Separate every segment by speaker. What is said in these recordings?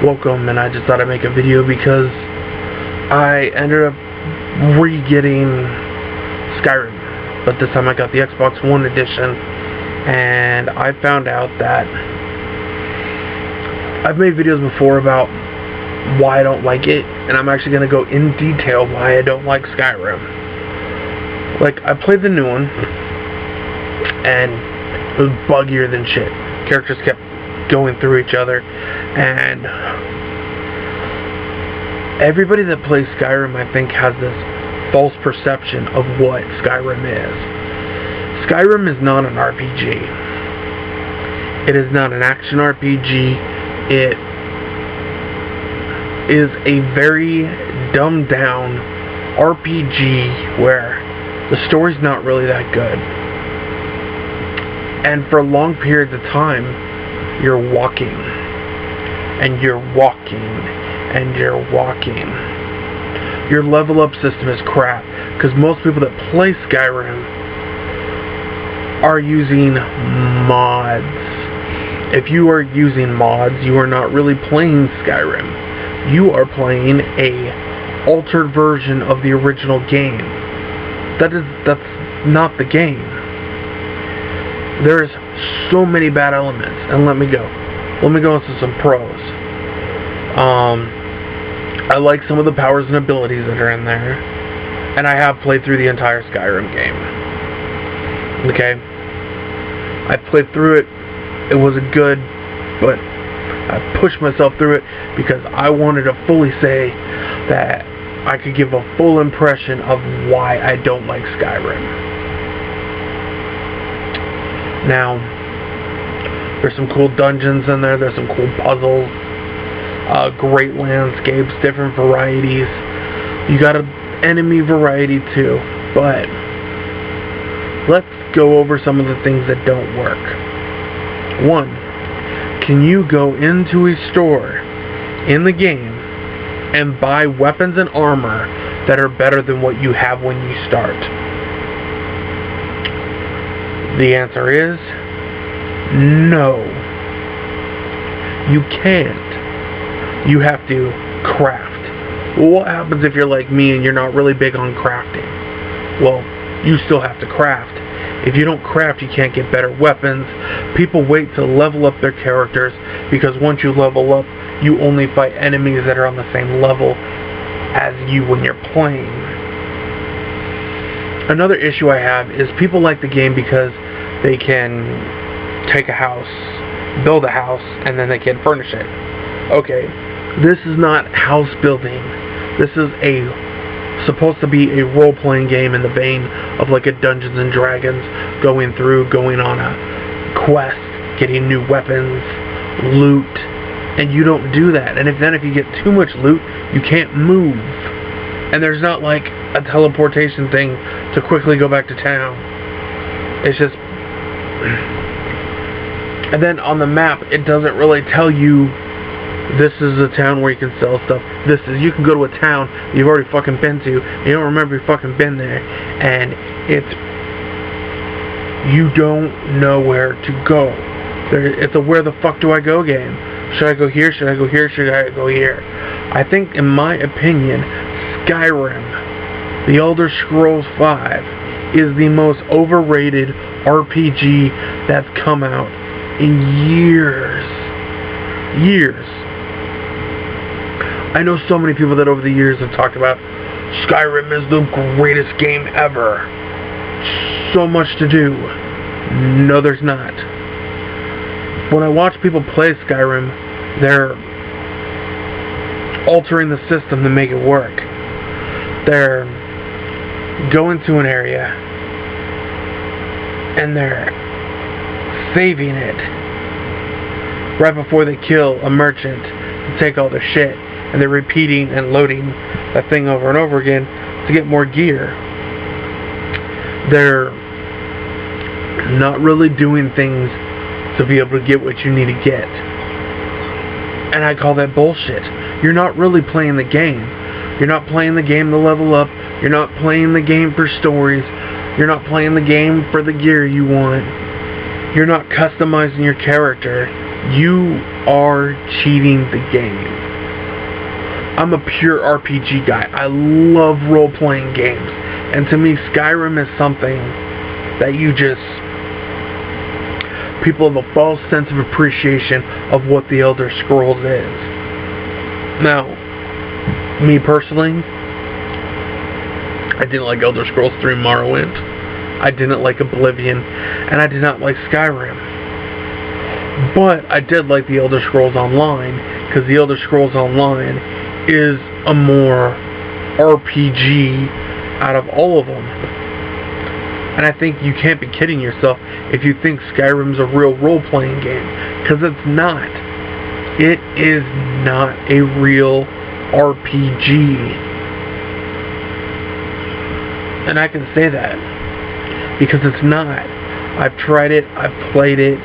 Speaker 1: welcome, and I just thought I'd make a video because I ended up re-getting Skyrim, but this time I got the Xbox One edition, and I found out that I've made videos before about why I don't like it, and I'm actually going to go in detail why I don't like Skyrim. Like, I played the new one, and it was buggier than shit. Characters kept going through each other, and everybody that plays Skyrim, I think, has this false perception of what Skyrim is. Skyrim is not an RPG. It is not an action RPG. It is a very dumbed down RPG where the story's not really that good. And for long periods of time, you're walking, and you're walking, and you're walking. Your level up system is crap, because most people that play Skyrim are using mods. If you are using mods, you are not really playing Skyrim. You are playing a altered version of the original game. That's not the game. There's so many bad elements, and let me go into some pros. I like some of the powers and abilities that are in there, and I have played through the entire Skyrim game. Okay, I played through it. It wasn't good, but I pushed myself through it because I wanted to fully say that I could give a full impression of why I don't like Skyrim. Now, there's some cool dungeons in there, there's some cool puzzles, great landscapes, different varieties. You got an enemy variety too, but let's go over some of the things that don't work. One, can you go into a store in the game and buy weapons and armor that are better than what you have when you start? The answer is no. You can't. You have to craft. Well, what happens if you're like me and you're not really big on crafting? Well, you still have to craft. If you don't craft, you can't get better weapons. People wait to level up their characters because once you level up, you only fight enemies that are on the same level as you when you're playing. Another issue I have is people like the game because they can take a house, build a house, and then they can furnish it. Okay, this is not house building. This is supposed to be a role-playing game in the vein of like a Dungeons and Dragons, going on a quest, getting new weapons, loot, and you don't do that. And if you get too much loot, you can't move. And there's not like a teleportation thing to quickly go back to town. It's just... And then on the map, it doesn't really tell you this is a town where you can sell stuff. You can go to a town you've already fucking been to, and you don't remember you've fucking been there, and you don't know where to go. It's a where the fuck do I go game. Should I go here? Should I go here? Should I go here? I think, in my opinion, Skyrim, The Elder Scrolls V, is the most overrated RPG that's come out in years. I know so many people that over the years have talked about Skyrim is the greatest game ever. So much to do. No, there's not. When I watch people play Skyrim, they're altering the system to make it work. They're going to an area and they're saving it right before they kill a merchant and take all their shit, and they're repeating and loading that thing over and over again to get more gear. They're not really doing things to be able to get what you need to get, and I call that bullshit. You're not really playing the game. You're not playing the game to level up. You're not playing the game for stories. You're not playing the game for the gear you want. You're not customizing your character. you are cheating the game. I'm a pure RPG guy. I love role-playing games. And to me, Skyrim is something that you just... people have a false sense of appreciation of what the Elder Scrolls is. Now, me personally, I didn't like Elder Scrolls 3 Morrowind. I didn't like Oblivion. And I did not like Skyrim. But I did like the Elder Scrolls Online, because the Elder Scrolls Online is a more RPG out of all of them. And I think you can't be kidding yourself if you think Skyrim's a real role-playing game, because it's not. It is not a real RPG. And I can say that, because it's not. I've tried it, I've played it.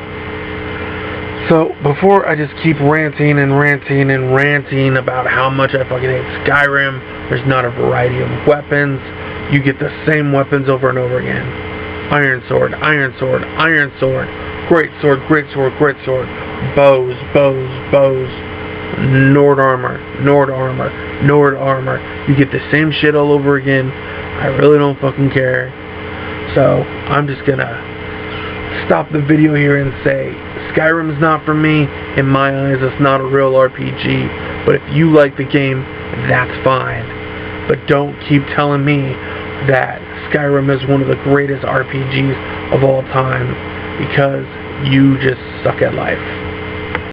Speaker 1: So, before I just keep ranting and ranting and ranting about how much I fucking hate Skyrim, there's not a variety of weapons. You get the same weapons over and over again. Iron sword, iron sword, iron sword, great sword, great sword, great sword, bows, bows, bows, Nord armor, Nord armor, Nord armor. You get the same shit all over again. I really don't fucking care. So, I'm just gonna stop the video here and say, Skyrim's not for me. In my eyes, it's not a real RPG. But if you like the game, that's fine. But don't keep telling me that Skyrim is one of the greatest RPGs of all time, because you just suck at life.